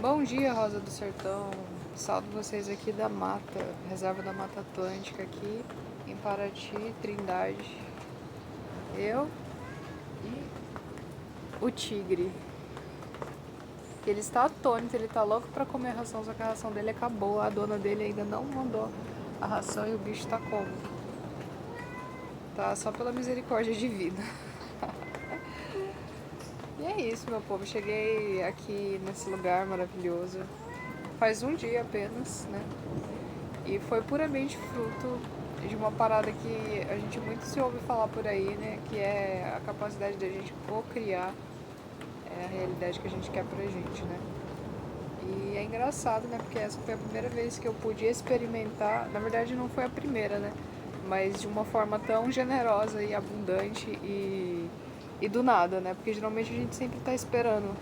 Bom dia, Rosa do Sertão. Salve vocês aqui da Mata, reserva da Mata Atlântica aqui em Paraty, Trindade. Eu e o Tigre. Ele está atônito, ele está louco para comer a ração, só que a ração dele acabou. A dona dele ainda não mandou a ração e o bicho está como? Tá só pela misericórdia divina. E é isso, meu povo. Cheguei aqui nesse lugar maravilhoso faz um dia apenas, né? E foi puramente fruto de uma parada que a gente muito se ouve falar por aí, né? Que é a capacidade da gente co-criar a realidade que a gente quer pra gente, né? E é engraçado, né? Porque essa foi a primeira vez que eu pude experimentar. Na verdade, não foi a primeira, né? Mas de uma forma tão generosa e abundante e do nada, né? Porque geralmente a gente sempre tá esperando.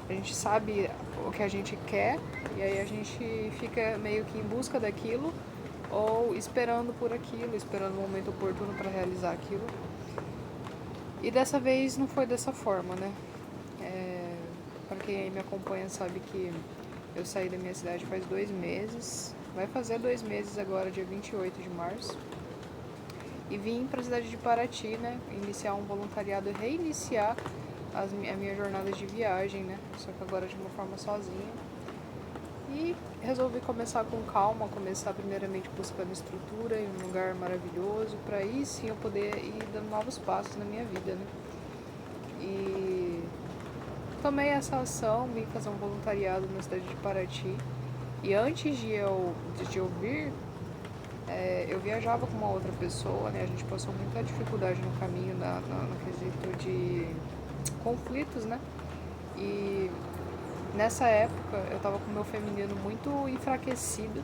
A gente sabe o que a gente quer e aí a gente fica meio que em busca daquilo ou esperando por aquilo, esperando o momento oportuno para realizar aquilo. E dessa vez não foi dessa forma, né? Para quem me acompanha sabe que eu saí da minha cidade faz 2 meses, vai fazer 2 meses agora, dia 28 de março. E vim para a cidade de Paraty, né? Iniciar um voluntariado, reiniciar a minha jornada de viagem, né? Só que agora de uma forma sozinha. E resolvi começar com calma, começar primeiramente buscando estrutura em um lugar maravilhoso, para aí sim eu poder ir dando novos passos na minha vida, né? E tomei essa ação, vim fazer um voluntariado na cidade de Paraty. E antes de eu vir, eu viajava com uma outra pessoa, né? A gente passou muita dificuldade no caminho, no quesito de conflitos, né? E nessa época eu tava com o meu feminino muito enfraquecido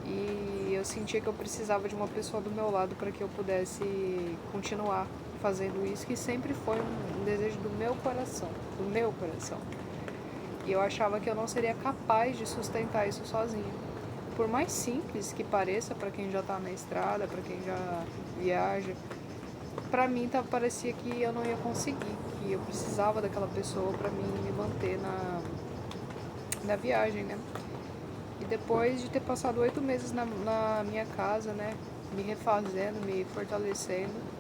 e eu sentia que eu precisava de uma pessoa do meu lado para que eu pudesse continuar fazendo isso, que sempre foi um desejo do meu coração, do meu coração. E eu achava que eu não seria capaz de sustentar isso sozinha. Por mais simples que pareça para quem já está na estrada, para quem já viaja, para mim parecia que eu não ia conseguir, que eu precisava daquela pessoa para mim me manter na viagem, né? E depois de ter passado 8 meses na minha casa, né, me refazendo, me fortalecendo,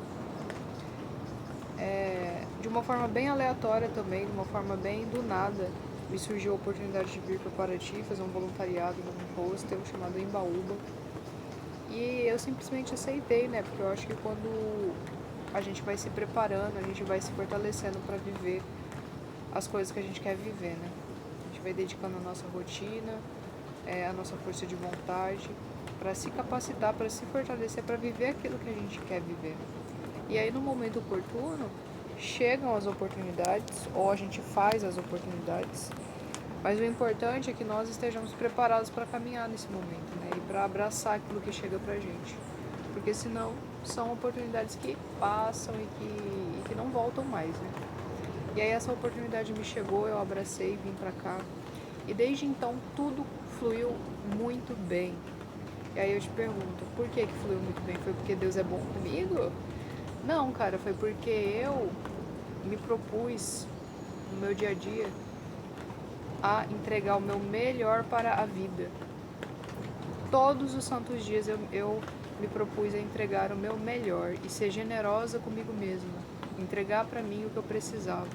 de uma forma bem aleatória também, de uma forma bem do nada, me surgiu a oportunidade de vir para Paraty, fazer um voluntariado num hostel chamado Embaúba. E eu simplesmente aceitei, né, porque eu acho que quando a gente vai se preparando, a gente vai se fortalecendo para viver as coisas que a gente quer viver, né? A gente vai dedicando a nossa rotina, a nossa força de vontade, para se capacitar, para se fortalecer, para viver aquilo que a gente quer viver. E aí, no momento oportuno, chegam as oportunidades, ou a gente faz as oportunidades, mas o importante é que nós estejamos preparados para caminhar nesse momento, né? E para abraçar aquilo que chega pra gente. Porque senão são oportunidades que passam e que não voltam mais, né? E aí essa oportunidade me chegou, eu abracei, vim pra cá. E desde então tudo fluiu muito bem. E aí eu te pergunto, por que fluiu muito bem? Foi porque Deus é bom comigo? Não, cara, foi porque eu me propus no meu dia a dia a entregar o meu melhor para a vida. Todos os santos dias eu me propus a entregar o meu melhor e ser generosa comigo mesma, entregar para mim o que eu precisava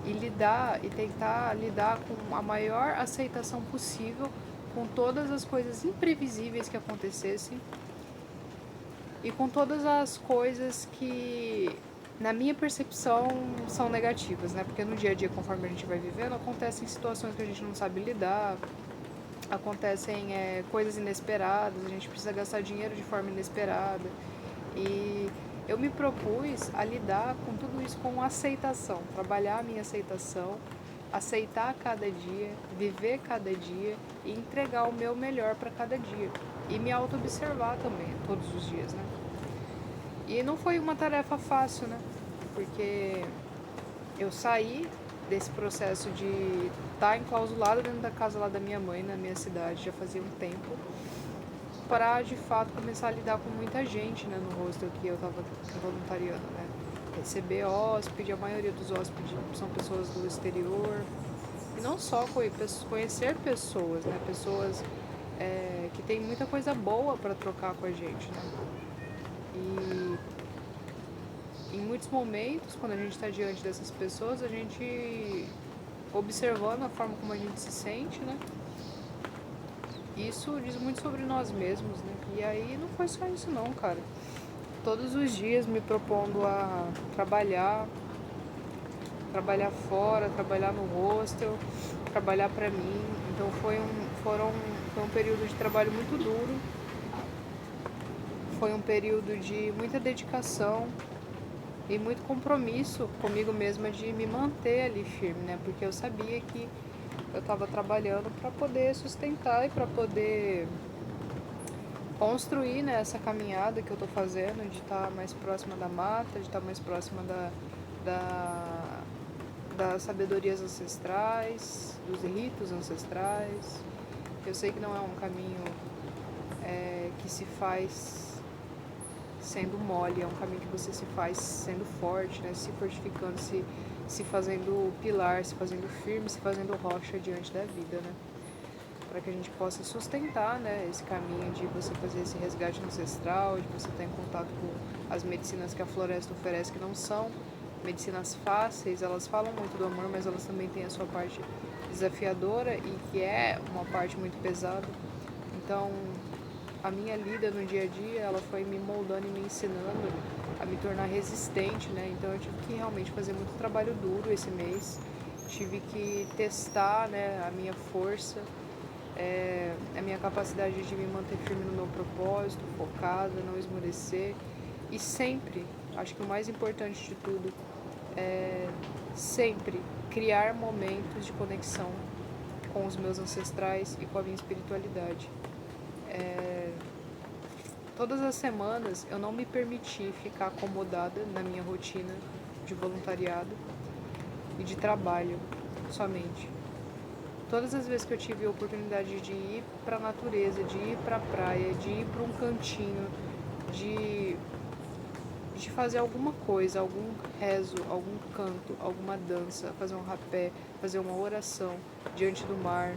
e tentar lidar com a maior aceitação possível com todas as coisas imprevisíveis que acontecessem e com todas as coisas que na minha percepção são negativas, né? Porque no dia a dia, conforme a gente vai vivendo, acontecem situações que a gente não sabe lidar, acontecem coisas inesperadas, a gente precisa gastar dinheiro de forma inesperada. E eu me propus a lidar com tudo isso com aceitação, trabalhar a minha aceitação, aceitar cada dia, viver cada dia e entregar o meu melhor para cada dia. E me auto-observar também, todos os dias, né? E não foi uma tarefa fácil, né? Porque eu saí desse processo de estar enclausulada dentro da casa lá da minha mãe, na minha cidade, já fazia um tempo, para de fato começar a lidar com muita gente, né, no hostel que eu estava voluntariando, né? Receber hóspede, a maioria dos hóspedes são pessoas do exterior, E não só conhecer pessoas, né? Pessoas que tem muita coisa boa para trocar com a gente, né? E em muitos momentos, quando a gente está diante dessas pessoas, a gente observando a forma como a gente se sente, né? Isso diz muito sobre nós mesmos, né? E aí não foi só isso não, cara. Todos os dias me propondo a trabalhar fora, trabalhar no hostel, trabalhar pra mim. Então foi um período de trabalho muito duro, foi um período de muita dedicação e muito compromisso comigo mesma de me manter ali firme, né? Porque eu sabia que eu estava trabalhando para poder sustentar e para poder construir, né, essa caminhada que eu estou fazendo, de estar mais próxima da mata, de estar mais próxima das sabedorias ancestrais, dos ritos ancestrais. Eu sei que não é um caminho que se faz sendo mole, é um caminho que você se faz sendo forte, né, se fortificando, se fazendo pilar, se fazendo firme, se fazendo rocha diante da vida, né? Para que a gente possa sustentar, né, esse caminho de você fazer esse resgate ancestral, de você estar em contato com as medicinas que a floresta oferece, que não são medicinas fáceis, elas falam muito do amor, mas elas também têm a sua parte desafiadora e que é uma parte muito pesada. Então, a minha lida no dia a dia, ela foi me moldando e me ensinando a me tornar resistente, né? Então eu tive que realmente fazer muito trabalho duro esse mês, tive que testar, né, a minha força, a minha capacidade de me manter firme no meu propósito, focada, não esmorecer e sempre, acho que o mais importante de tudo, é sempre criar momentos de conexão com os meus ancestrais e com a minha espiritualidade. Todas as semanas eu não me permiti ficar acomodada na minha rotina de voluntariado e de trabalho somente. Todas as vezes que eu tive a oportunidade de ir para a natureza, de ir para a praia, de ir para um cantinho, de fazer alguma coisa, algum rezo, algum canto, alguma dança, fazer um rapé, fazer uma oração diante do mar,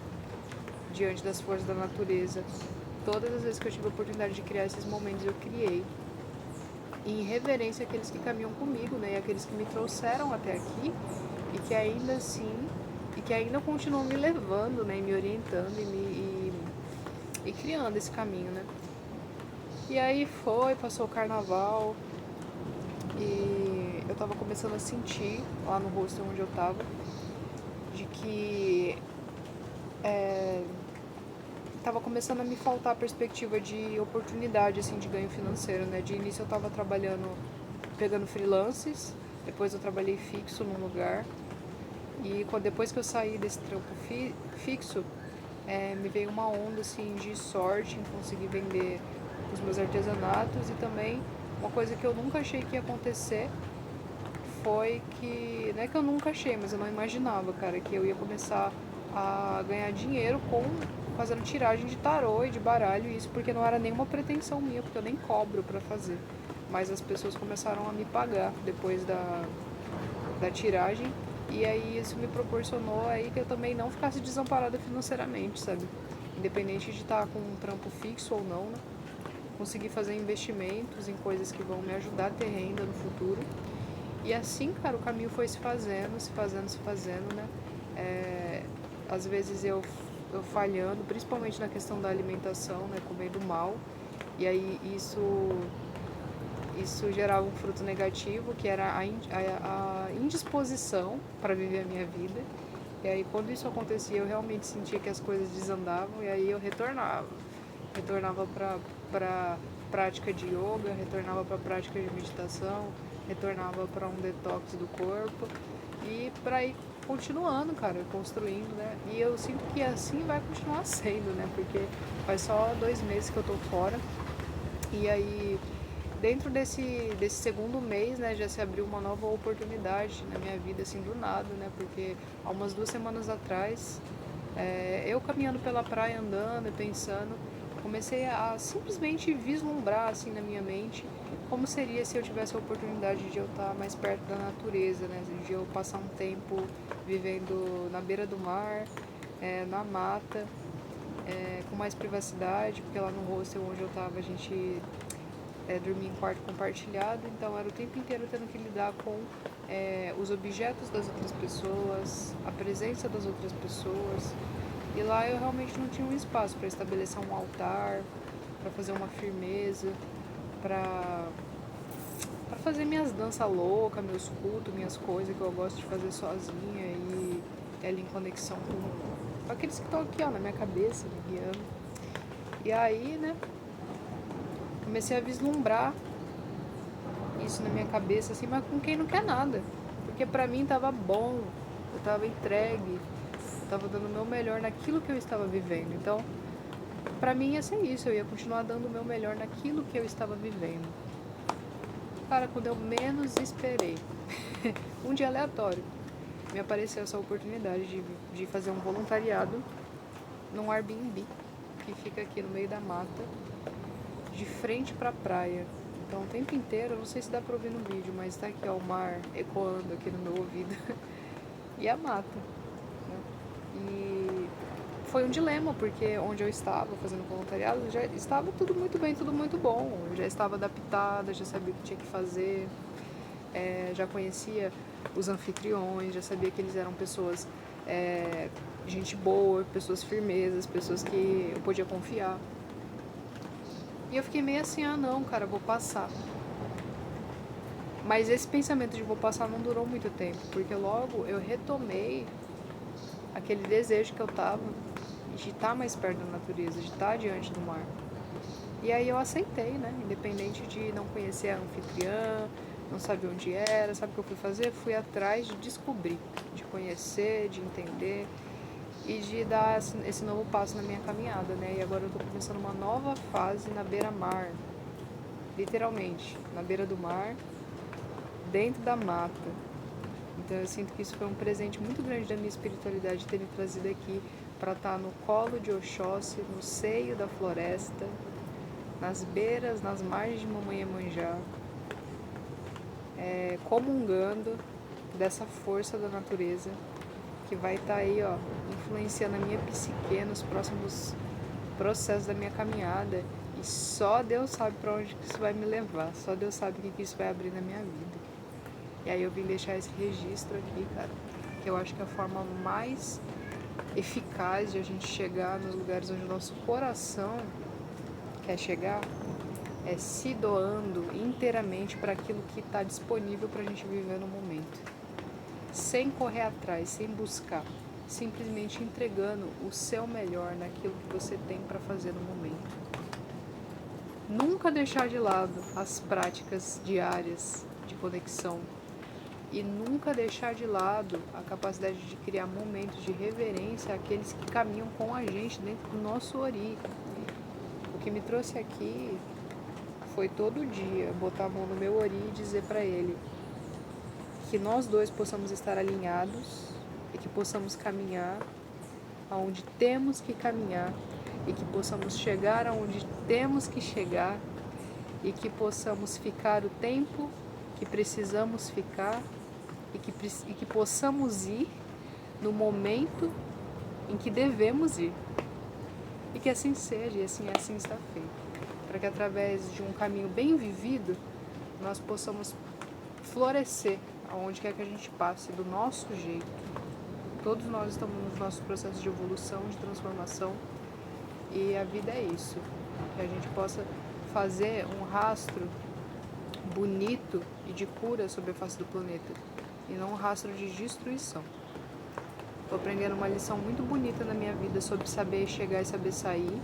diante das forças da natureza. Todas as vezes que eu tive a oportunidade de criar esses momentos, eu criei. E em reverência àqueles que caminham comigo, né? E àqueles que me trouxeram até aqui e que ainda assim, e que ainda continuam me levando, né? E me orientando e criando esse caminho, né? E aí passou o carnaval e eu tava começando a sentir lá no hostel onde eu tava de que tava começando a me faltar a perspectiva de oportunidade, assim, de ganho financeiro, né? De início eu tava trabalhando, pegando freelances, depois eu trabalhei fixo num lugar, e depois que eu saí desse trampo fixo, me veio uma onda, assim, de sorte em conseguir vender os meus artesanatos, e também uma coisa que eu nunca achei que ia acontecer foi que, não é que eu nunca achei, mas eu não imaginava, cara, que eu ia começar a ganhar dinheiro fazendo tiragem de tarô e de baralho, e isso porque não era nenhuma pretensão minha, porque eu nem cobro pra fazer. Mas as pessoas começaram a me pagar depois da tiragem, e aí isso me proporcionou aí que eu também não ficasse desamparada financeiramente, sabe? Independente de estar com um trampo fixo ou não, né? Conseguir fazer investimentos em coisas que vão me ajudar a ter renda no futuro. E assim, cara, o caminho foi se fazendo, né? Às vezes eu falhando, principalmente na questão da alimentação, né? Comendo mal. E aí isso gerava um fruto negativo, que era a indisposição para viver a minha vida. E aí quando isso acontecia, eu realmente sentia que as coisas desandavam, e aí eu retornava para prática de yoga, retornava para prática de meditação, retornava para um detox do corpo e para ir continuando, cara, construindo, né? E eu sinto que assim vai continuar sendo, né? Porque faz só 2 meses que eu tô fora, e aí dentro desse segundo mês, né, já se abriu uma nova oportunidade na minha vida, assim, do nada, né? Porque há umas 2 semanas atrás, eu caminhando pela praia, andando e pensando, comecei a simplesmente vislumbrar assim na minha mente como seria se eu tivesse a oportunidade de eu estar mais perto da natureza, né? De eu passar um tempo vivendo na beira do mar, na mata, com mais privacidade, porque lá no hostel onde eu estava a gente dormia em quarto compartilhado, então era o tempo inteiro tendo que lidar com os objetos das outras pessoas, a presença das outras pessoas. E lá eu realmente não tinha um espaço para estabelecer um altar, para fazer uma firmeza, para fazer minhas danças loucas, meus cultos, minhas coisas que eu gosto de fazer sozinha e ali em conexão com aqueles que estão aqui, ó, na minha cabeça, me guiando. E aí, né, comecei a vislumbrar isso na minha cabeça, assim, mas com quem não quer nada. Porque pra mim tava bom, eu tava entregue, eu tava dando o meu melhor naquilo que eu estava vivendo. Então, pra mim ia ser isso, eu ia continuar dando o meu melhor naquilo que eu estava vivendo. Cara, quando eu menos esperei, um dia aleatório, me apareceu essa oportunidade de fazer um voluntariado num Airbnb, que fica aqui no meio da mata, de frente pra praia. Então o tempo inteiro, não sei se dá pra ouvir no vídeo, mas tá aqui ó, o mar ecoando aqui no meu ouvido e a mata, né? E foi um dilema, porque onde eu estava fazendo voluntariado já estava tudo muito bem, tudo muito bom. Eu já estava adaptada, já sabia o que tinha que fazer, já conhecia os anfitriões, já sabia que eles eram pessoas, gente boa, pessoas firmezas, pessoas que eu podia confiar. E eu fiquei meio assim, ah não, cara, vou passar. Mas esse pensamento de vou passar não durou muito tempo, porque logo eu retomei aquele desejo que eu tava de estar mais perto da natureza, de estar diante do mar. E aí eu aceitei, né? Independente de não conhecer a anfitriã, não saber onde era, sabe o que eu fui fazer? Fui atrás de descobrir, de conhecer, de entender e de dar esse novo passo na minha caminhada, né? E agora eu tô começando uma nova fase na beira-mar, literalmente, na beira do mar, dentro da mata. Então eu sinto que isso foi um presente muito grande da minha espiritualidade ter me trazido aqui para estar no colo de Oxóssi, no seio da floresta, nas beiras, nas margens de Mamãe-Iemanjá, comungando dessa força da natureza que vai estar aí, ó, influenciando a minha psique nos próximos processos da minha caminhada. E só Deus sabe para onde isso vai me levar, só Deus sabe o que isso vai abrir na minha vida. E aí eu vim deixar esse registro aqui, cara, que eu acho que é a forma mais eficaz de a gente chegar nos lugares onde o nosso coração quer chegar, é se doando inteiramente para aquilo que está disponível para a gente viver no momento. Sem correr atrás, sem buscar, simplesmente entregando o seu melhor naquilo que você tem para fazer no momento. Nunca deixar de lado as práticas diárias de conexão e nunca deixar de lado a capacidade de criar momentos de reverência àqueles que caminham com a gente dentro do nosso ori. O que me trouxe aqui foi todo dia botar a mão no meu ori e dizer para ele que nós dois possamos estar alinhados e que possamos caminhar aonde temos que caminhar e que possamos chegar aonde temos que chegar e que possamos ficar o tempo que precisamos ficar e que possamos ir no momento em que devemos ir. E que assim seja, e assim está feito. Para que através de um caminho bem vivido, nós possamos florescer aonde quer que a gente passe, do nosso jeito. Todos nós estamos nos nossos processos de evolução, de transformação, e a vida é isso. Que a gente possa fazer um rastro bonito e de cura sobre a face do planeta, e não um rastro de destruição. Estou aprendendo uma lição muito bonita na minha vida sobre saber chegar e saber sair,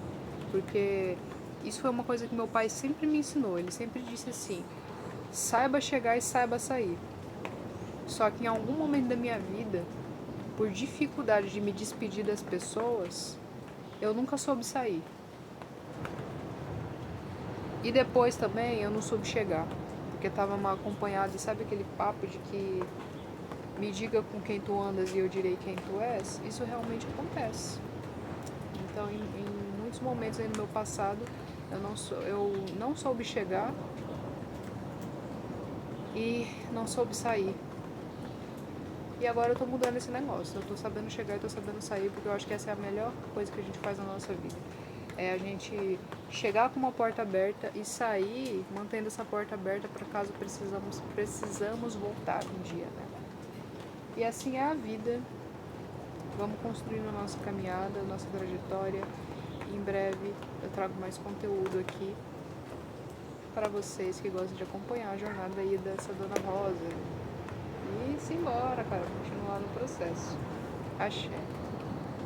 porque isso foi uma coisa que meu pai sempre me ensinou. Ele sempre disse assim: saiba chegar e saiba sair. Só que em algum momento da minha vida, por dificuldade de me despedir das pessoas, eu nunca soube sair. E depois também eu não soube chegar, porque estava mal acompanhado. E sabe aquele papo de que me diga com quem tu andas e eu direi quem tu és? Isso realmente acontece. Então, em muitos momentos aí no meu passado, eu não soube chegar e não soube sair. E agora eu tô mudando esse negócio. Eu tô sabendo chegar e tô sabendo sair, porque eu acho que essa é a melhor coisa que a gente faz na nossa vida. É a gente chegar com uma porta aberta e sair mantendo essa porta aberta para caso precisamos voltar um dia, né? E assim é a vida. Vamos construindo a nossa caminhada, a nossa trajetória. Em breve eu trago mais conteúdo aqui para vocês que gostam de acompanhar a jornada aí dessa Dona Rosa. E simbora, cara, continuar no processo. Axé.